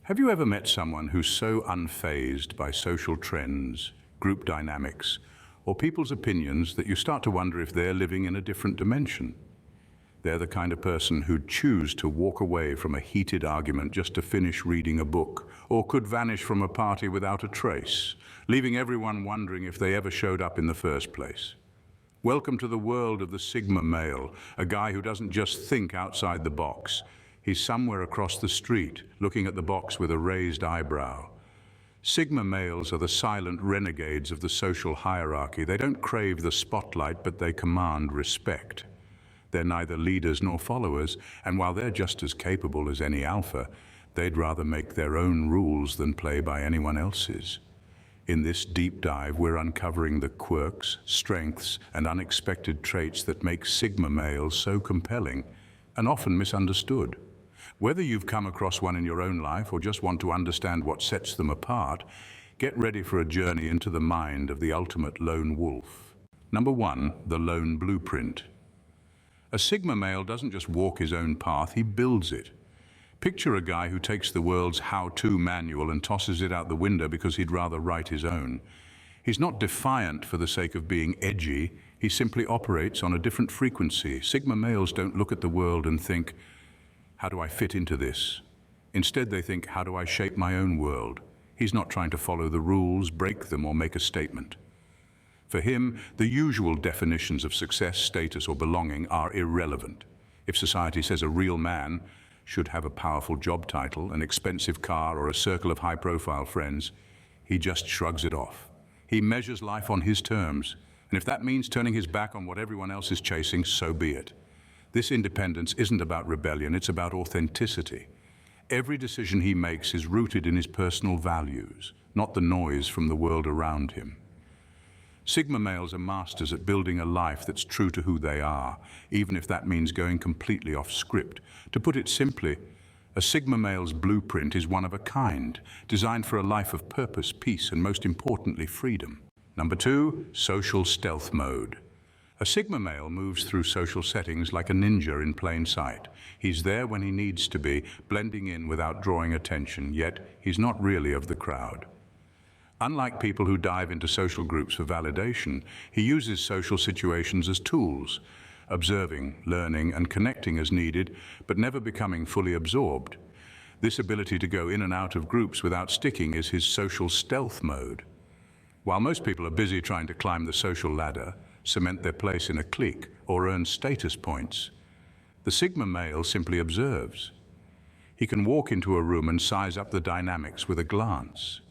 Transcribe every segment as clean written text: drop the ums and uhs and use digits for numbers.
Have you ever met someone who's so unfazed by social trends, group dynamics, or people's opinions that you start to wonder if they're living in a different dimension? They're the kind of person who'd choose to walk away from a heated argument just to finish reading a book, or could vanish from a party without a trace, leaving everyone wondering if they ever showed up in the first place. Welcome to the world of the Sigma male, a guy who doesn't just think outside the box. He's somewhere across the street, looking at the box with a raised eyebrow. Sigma males are the silent renegades of the social hierarchy. They don't crave the spotlight, but they command respect. They're neither leaders nor followers, and while they're just as capable as any alpha, they'd rather make their own rules than play by anyone else's. In this deep dive, we're uncovering the quirks, strengths, and unexpected traits that make Sigma males so compelling and often misunderstood. Whether you've come across one in your own life or just want to understand what sets them apart, get ready for a journey into the mind of the ultimate lone wolf. Number 1, the lone blueprint. A Sigma male doesn't just walk his own path, he builds it. Picture a guy who takes the world's how-to manual and tosses it out the window because he'd rather write his own. He's not defiant for the sake of being edgy, he simply operates on a different frequency. Sigma males don't look at the world and think, how do I fit into this? Instead they think, how do I shape my own world? He's not trying to follow the rules, break them, or make a statement. For him, the usual definitions of success, status, or belonging are irrelevant. If society says a real man should have a powerful job title, an expensive car, or a circle of high-profile friends, he just shrugs it off. He measures life on his terms, and if that means turning his back on what everyone else is chasing, so be it. This independence isn't about rebellion, it's about authenticity. Every decision he makes is rooted in his personal values, not the noise from the world around him. Sigma males are masters at building a life that's true to who they are, even if that means going completely off script. To put it simply, a Sigma male's blueprint is one of a kind, designed for a life of purpose, peace, and most importantly, freedom. Number 2, social stealth mode. A Sigma male moves through social settings like a ninja in plain sight. He's there when he needs to be, blending in without drawing attention, yet he's not really of the crowd. Unlike people who dive into social groups for validation, he uses social situations as tools, observing, learning, and connecting as needed, but never becoming fully absorbed. This ability to go in and out of groups without sticking is his social stealth mode. While most people are busy trying to climb the social ladder, cement their place in a clique, or earn status points, the Sigma male simply observes. He can walk into a room and size up the dynamics with a glance.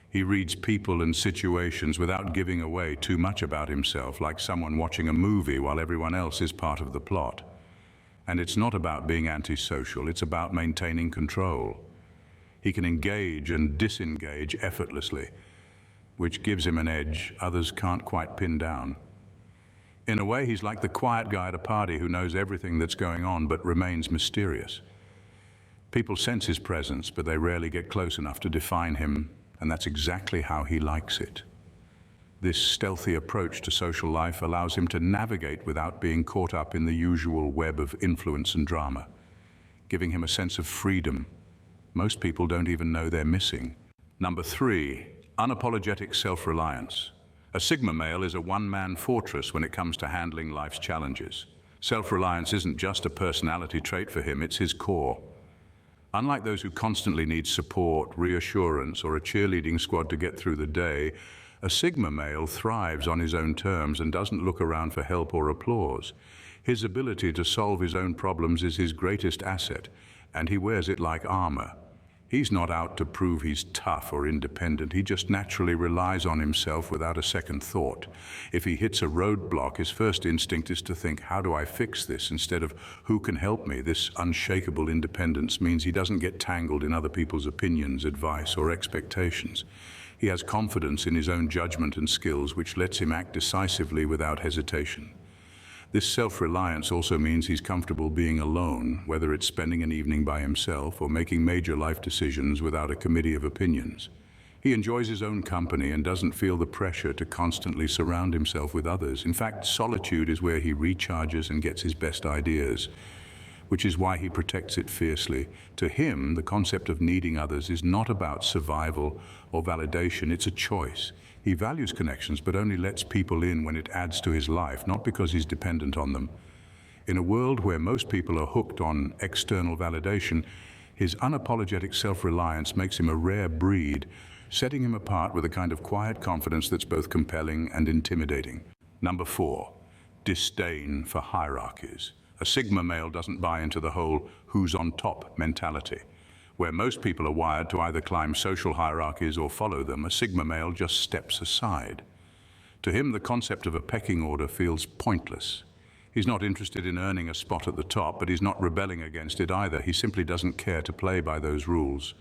He reads people and situations without giving away too much about himself, like someone watching a movie while everyone else is part of the plot. And it's not about being antisocial, it's about maintaining control. He can engage and disengage effortlessly, which gives him an edge others can't quite pin down. In a way, he's like the quiet guy at a party who knows everything that's going on but remains mysterious. People sense his presence, but they rarely get close enough to define him, and that's exactly how he likes it. This stealthy approach to social life allows him to navigate without being caught up in the usual web of influence and drama, giving him a sense of freedom most people don't even know they're missing. Number 3, unapologetic self-reliance. A Sigma male is a one-man fortress when it comes to handling life's challenges. Self-reliance isn't just a personality trait for him, it's his core. Unlike those who constantly need support, reassurance, or a cheerleading squad to get through the day, a Sigma male thrives on his own terms and doesn't look around for help or applause. His ability to solve his own problems is his greatest asset, and he wears it like armor. He's not out to prove he's tough or independent. He just naturally relies on himself without a second thought. If he hits a roadblock, his first instinct is to think, how do I fix this, instead of who can help me? This unshakable independence means he doesn't get tangled in other people's opinions, advice, or expectations. He has confidence in his own judgment and skills, which lets him act decisively without hesitation. This self-reliance also means he's comfortable being alone, whether it's spending an evening by himself or making major life decisions without a committee of opinions. He enjoys his own company and doesn't feel the pressure to constantly surround himself with others. In fact, solitude is where he recharges and gets his best ideas, which is why he protects it fiercely. To him, the concept of needing others is not about survival or validation, it's a choice. He values connections but only lets people in when it adds to his life, not because he's dependent on them. In a world where most people are hooked on external validation, his unapologetic self-reliance makes him a rare breed, setting him apart with a kind of quiet confidence that's both compelling and intimidating. Number 4, disdain for hierarchies. A Sigma male doesn't buy into the whole who's on top mentality. Where most people are wired to either climb social hierarchies or follow them, a Sigma male just steps aside. To him, the concept of a pecking order feels pointless. He's not interested in earning a spot at the top, but he's not rebelling against it either. He simply doesn't care to play by those rules.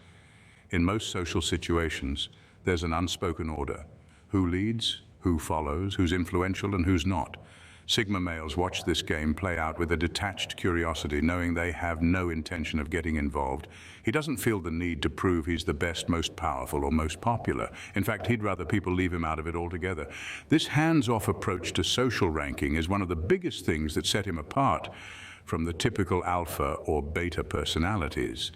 In most social situations, there's an unspoken order. Who leads, who follows, who's influential and who's not. Sigma males watch this game play out with a detached curiosity, knowing they have no intention of getting involved. He doesn't feel the need to prove he's the best, most powerful, or most popular. In fact, he'd rather people leave him out of it altogether. This hands-off approach to social ranking is one of the biggest things that set him apart from the typical alpha or beta personalities.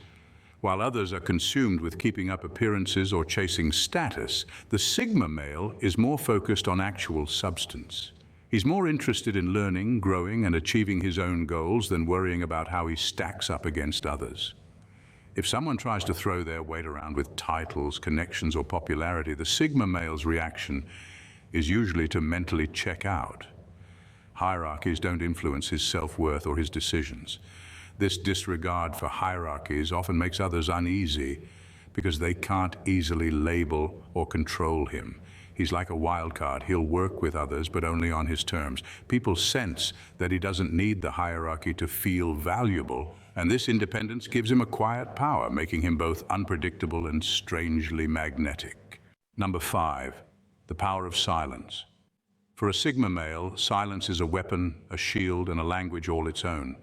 While others are consumed with keeping up appearances or chasing status, the Sigma male is more focused on actual substance. He's more interested in learning, growing, and achieving his own goals than worrying about how he stacks up against others. If someone tries to throw their weight around with titles, connections, or popularity, the Sigma male's reaction is usually to mentally check out. Hierarchies don't influence his self-worth or his decisions. This disregard for hierarchies often makes others uneasy because they can't easily label or control him. He's like a wild card. He'll work with others, but only on his terms. People sense that he doesn't need the hierarchy to feel valuable, and this independence gives him a quiet power, making him both unpredictable and strangely magnetic. Number 5, the power of silence. For a Sigma male, silence is a weapon, a shield, and a language all its own.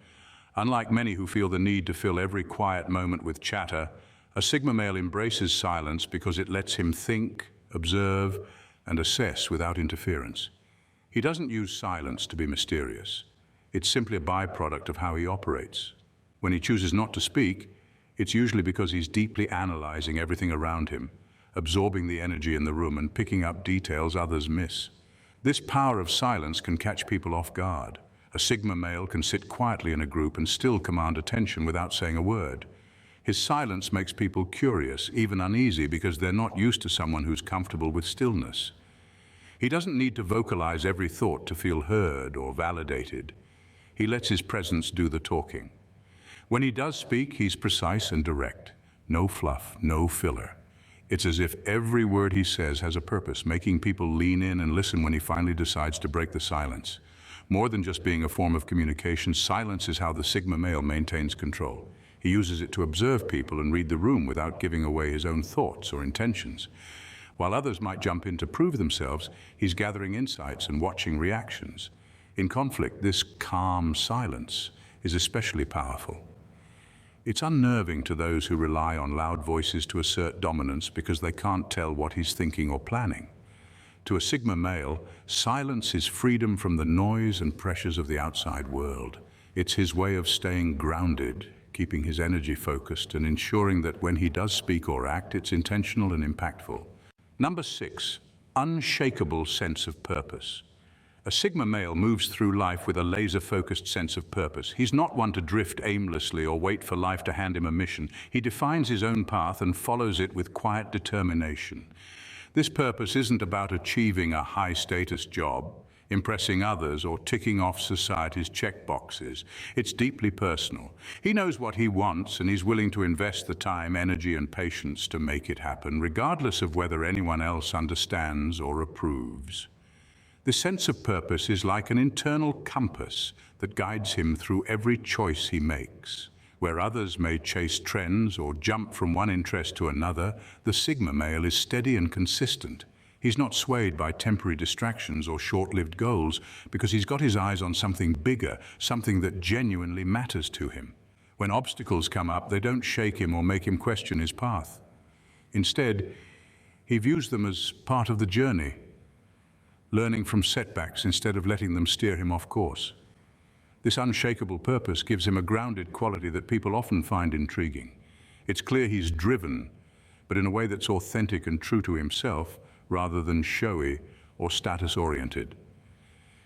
Unlike many who feel the need to fill every quiet moment with chatter, a Sigma male embraces silence because it lets him think, observe, and assess without interference. He doesn't use silence to be mysterious. It's simply a byproduct of how he operates. When he chooses not to speak, it's usually because he's deeply analyzing everything around him, absorbing the energy in the room and picking up details others miss. This power of silence can catch people off guard. A Sigma male can sit quietly in a group and still command attention without saying a word. His silence makes people curious, even uneasy, because they're not used to someone who's comfortable with stillness. He doesn't need to vocalize every thought to feel heard or validated. He lets his presence do the talking. When he does speak, he's precise and direct. No fluff, no filler. It's as if every word he says has a purpose, making people lean in and listen when he finally decides to break the silence. More than just being a form of communication, silence is how the Sigma male maintains control. He uses it to observe people and read the room without giving away his own thoughts or intentions. While others might jump in to prove themselves, he's gathering insights and watching reactions. In conflict, this calm silence is especially powerful. It's unnerving to those who rely on loud voices to assert dominance because they can't tell what he's thinking or planning. To a Sigma male, silence is freedom from the noise and pressures of the outside world. It's his way of staying grounded, keeping his energy focused, and ensuring that when he does speak or act, it's intentional and impactful. Number 6, unshakable sense of purpose. A Sigma male moves through life with a laser-focused sense of purpose. He's not one to drift aimlessly or wait for life to hand him a mission. He defines his own path and follows it with quiet determination. This purpose isn't about achieving a high-status job, impressing others, or ticking off society's checkboxes. It's deeply personal. He knows what he wants, and he's willing to invest the time, energy, and patience to make it happen, regardless of whether anyone else understands or approves. This sense of purpose is like an internal compass that guides him through every choice he makes. Where others may chase trends or jump from one interest to another, the Sigma male is steady and consistent. He's not swayed by temporary distractions or short-lived goals because he's got his eyes on something bigger, something that genuinely matters to him. When obstacles come up, they don't shake him or make him question his path. Instead, he views them as part of the journey, learning from setbacks instead of letting them steer him off course. This unshakable purpose gives him a grounded quality that people often find intriguing. It's clear he's driven, but in a way that's authentic and true to himself, rather than showy or status-oriented.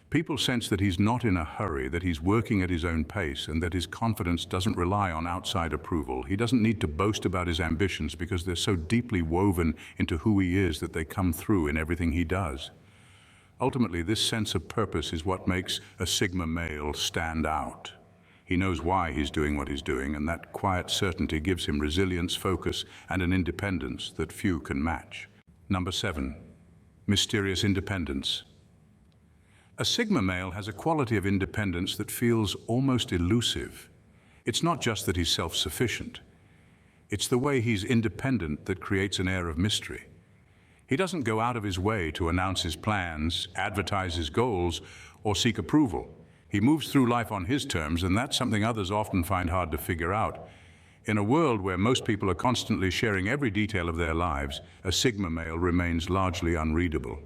People sense that he's not in a hurry, that he's working at his own pace, and that his confidence doesn't rely on outside approval. He doesn't need to boast about his ambitions because they're so deeply woven into who he is that they come through in everything he does. Ultimately, this sense of purpose is what makes a Sigma male stand out. He knows why he's doing what he's doing, and that quiet certainty gives him resilience, focus, and an independence that few can match. Number 7, mysterious independence. A Sigma male has a quality of independence that feels almost elusive. It's not just that he's self-sufficient. It's the way he's independent that creates an air of mystery. He doesn't go out of his way to announce his plans, advertise his goals, or seek approval. He moves through life on his terms, and that's something others often find hard to figure out. In a world where most people are constantly sharing every detail of their lives, a Sigma male remains largely unreadable.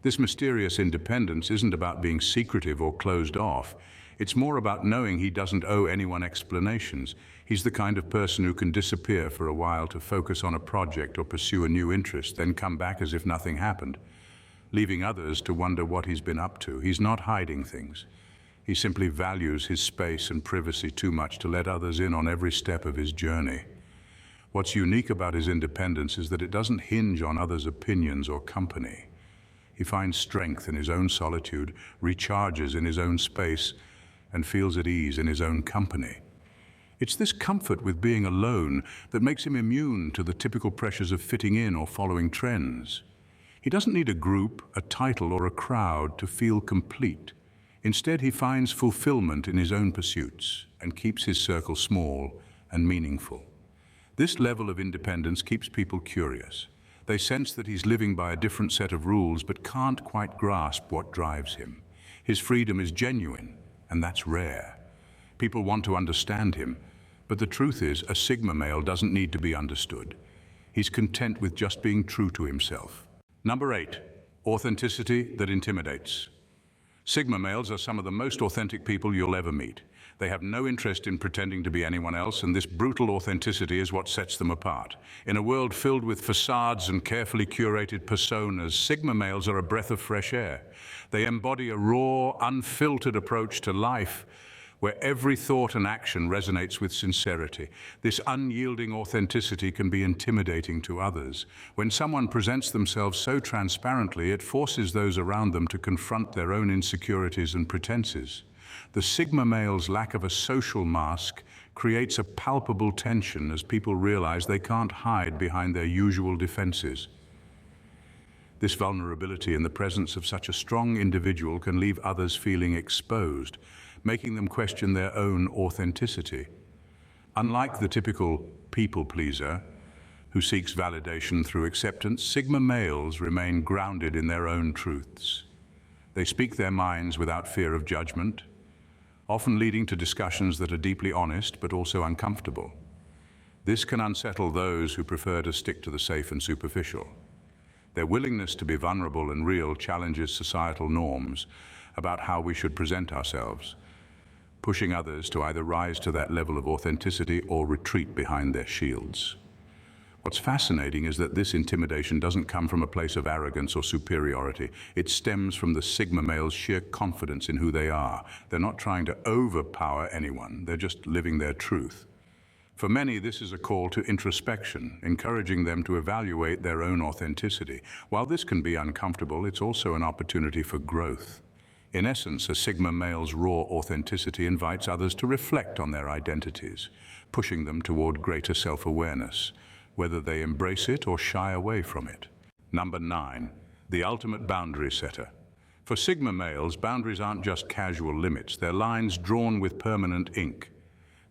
This mysterious independence isn't about being secretive or closed off. It's more about knowing he doesn't owe anyone explanations. He's the kind of person who can disappear for a while to focus on a project or pursue a new interest, then come back as if nothing happened, leaving others to wonder what he's been up to. He's not hiding things. He simply values his space and privacy too much to let others in on every step of his journey. What's unique about his independence is that it doesn't hinge on others' opinions or company. He finds strength in his own solitude, recharges in his own space, and feels at ease in his own company. It's this comfort with being alone that makes him immune to the typical pressures of fitting in or following trends. He doesn't need a group, a title, or a crowd to feel complete. Instead, he finds fulfillment in his own pursuits and keeps his circle small and meaningful. This level of independence keeps people curious. They sense that he's living by a different set of rules but can't quite grasp what drives him. His freedom is genuine, and that's rare. People want to understand him, but the truth is, a Sigma male doesn't need to be understood. He's content with just being true to himself. Number 8, authenticity that intimidates. Sigma males are some of the most authentic people you'll ever meet. They have no interest in pretending to be anyone else, and this brutal authenticity is what sets them apart. In a world filled with facades and carefully curated personas, Sigma males are a breath of fresh air. They embody a raw, unfiltered approach to life, where every thought and action resonates with sincerity. This unyielding authenticity can be intimidating to others. When someone presents themselves so transparently, it forces those around them to confront their own insecurities and pretenses. The Sigma male's lack of a social mask creates a palpable tension as people realize they can't hide behind their usual defenses. This vulnerability in the presence of such a strong individual can leave others feeling exposed, making them question their own authenticity. Unlike the typical people pleaser who seeks validation through acceptance, Sigma males remain grounded in their own truths. They speak their minds without fear of judgment, often leading to discussions that are deeply honest but also uncomfortable. This can unsettle those who prefer to stick to the safe and superficial. Their willingness to be vulnerable and real challenges societal norms about how we should present ourselves, pushing others to either rise to that level of authenticity or retreat behind their shields. What's fascinating is that this intimidation doesn't come from a place of arrogance or superiority. It stems from the Sigma male's sheer confidence in who they are. They're not trying to overpower anyone, they're just living their truth. For many, this is a call to introspection, encouraging them to evaluate their own authenticity. While this can be uncomfortable, it's also an opportunity for growth. In essence, a Sigma male's raw authenticity invites others to reflect on their identities, pushing them toward greater self-awareness, whether they embrace it or shy away from it. Number 9, the ultimate boundary setter. For Sigma males, boundaries aren't just casual limits, they're lines drawn with permanent ink.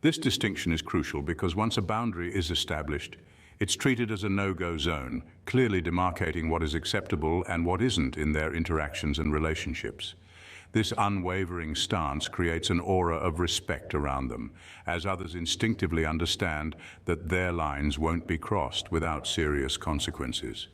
This distinction is crucial because once a boundary is established, it's treated as a no-go zone, clearly demarcating what is acceptable and what isn't in their interactions and relationships. This unwavering stance creates an aura of respect around them, as others instinctively understand that their lines won't be crossed without serious consequences.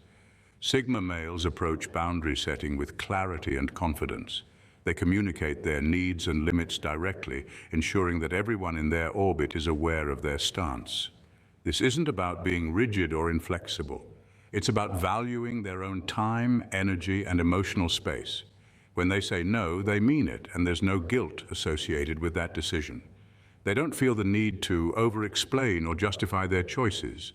Sigma males approach boundary setting with clarity and confidence. They communicate their needs and limits directly, ensuring that everyone in their orbit is aware of their stance. This isn't about being rigid or inflexible. It's about valuing their own time, energy, and emotional space. When they say no, they mean it, and there's no guilt associated with that decision. They don't feel the need to over-explain or justify their choices,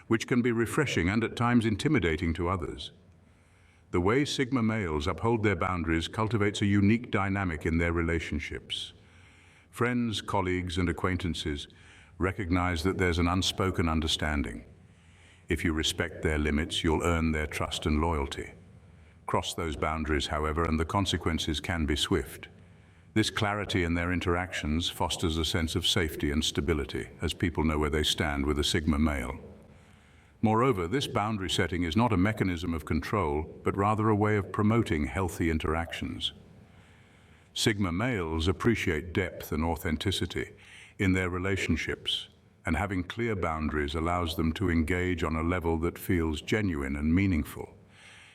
which can be refreshing and at times intimidating to others. The way Sigma males uphold their boundaries cultivates a unique dynamic in their relationships. Friends, colleagues, and acquaintances recognize that there's an unspoken understanding. If you respect their limits, you'll earn their trust and loyalty. Cross those boundaries, however, and the consequences can be swift. This clarity in their interactions fosters a sense of safety and stability, as people know where they stand with a Sigma male. Moreover, this boundary setting is not a mechanism of control, but rather a way of promoting healthy interactions. Sigma males appreciate depth and authenticity in their relationships, and having clear boundaries allows them to engage on a level that feels genuine and meaningful.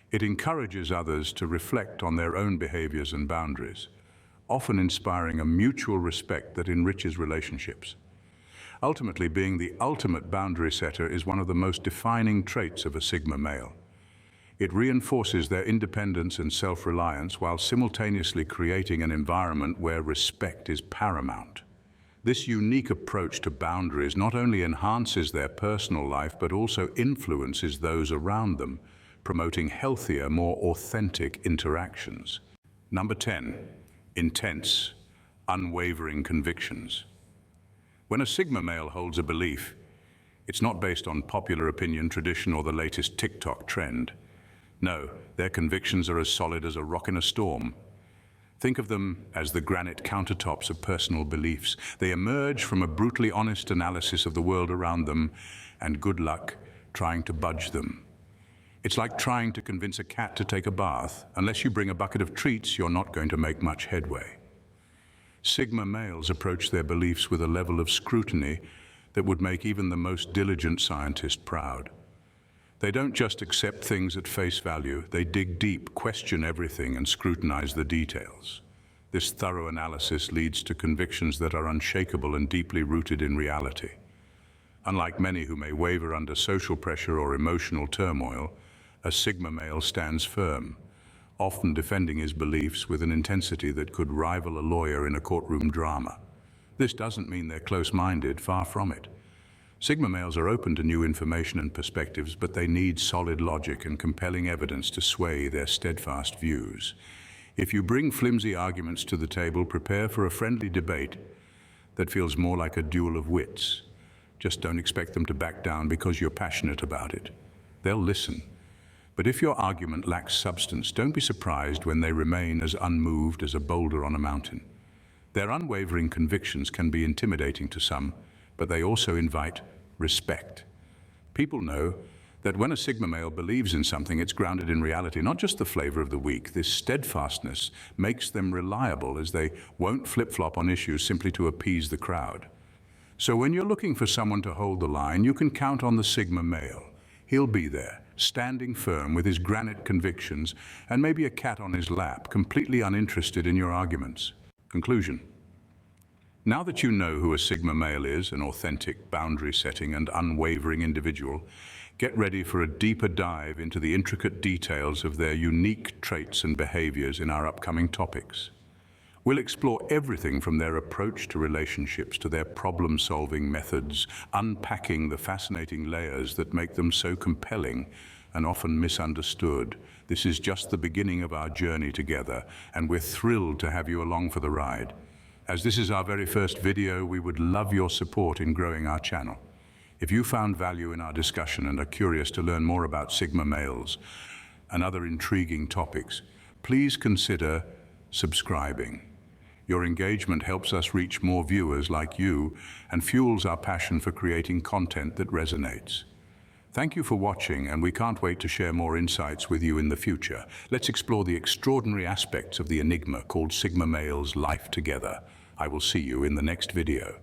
It encourages others to reflect on their own behaviors and boundaries, often inspiring a mutual respect that enriches relationships. Ultimately, being the ultimate boundary setter is one of the most defining traits of a Sigma male. It reinforces their independence and self-reliance while simultaneously creating an environment where respect is paramount. This unique approach to boundaries not only enhances their personal life but also influences those around them, promoting healthier, more authentic interactions. Number 10. Intense, unwavering convictions. When a Sigma male holds a belief, it's not based on popular opinion, tradition, or the latest TikTok trend. No, their convictions are as solid as a rock in a storm. Think of them as the granite countertops of personal beliefs. They emerge from a brutally honest analysis of the world around them, and good luck trying to budge them. It's like trying to convince a cat to take a bath. Unless you bring a bucket of treats, you're not going to make much headway. Sigma males approach their beliefs with a level of scrutiny that would make even the most diligent scientist proud. They don't just accept things at face value, they dig deep, question everything, and scrutinize the details. This thorough analysis leads to convictions that are unshakable and deeply rooted in reality. Unlike many who may waver under social pressure or emotional turmoil, a Sigma male stands firm, often defending his beliefs with an intensity that could rival a lawyer in a courtroom drama. This doesn't mean they're close-minded, far from it. Sigma males are open to new information and perspectives, but they need solid logic and compelling evidence to sway their steadfast views. If you bring flimsy arguments to the table, prepare for a friendly debate that feels more like a duel of wits. Just don't expect them to back down because you're passionate about it. They'll listen. But if your argument lacks substance, don't be surprised when they remain as unmoved as a boulder on a mountain. Their unwavering convictions can be intimidating to some, but they also invite respect. People know that when a Sigma male believes in something, it's grounded in reality, not just the flavor of the week. This steadfastness makes them reliable, as they won't flip-flop on issues simply to appease the crowd. So when you're looking for someone to hold the line, you can count on the Sigma male. He'll be there, standing firm with his granite convictions and maybe a cat on his lap, completely uninterested in your arguments. Conclusion. Now that you know who a Sigma male is, an authentic, boundary-setting and unwavering individual, get ready for a deeper dive into the intricate details of their unique traits and behaviors in our upcoming topics. We'll explore everything from their approach to relationships to their problem-solving methods, unpacking the fascinating layers that make them so compelling and often misunderstood. This is just the beginning of our journey together, and we're thrilled to have you along for the ride. As this is our very first video, we would love your support in growing our channel. If you found value in our discussion and are curious to learn more about Sigma males and other intriguing topics, please consider subscribing. Your engagement helps us reach more viewers like you and fuels our passion for creating content that resonates. Thank you for watching, and we can't wait to share more insights with you in the future. Let's explore the extraordinary aspects of the enigma called Sigma males' life together. I will see you in the next video.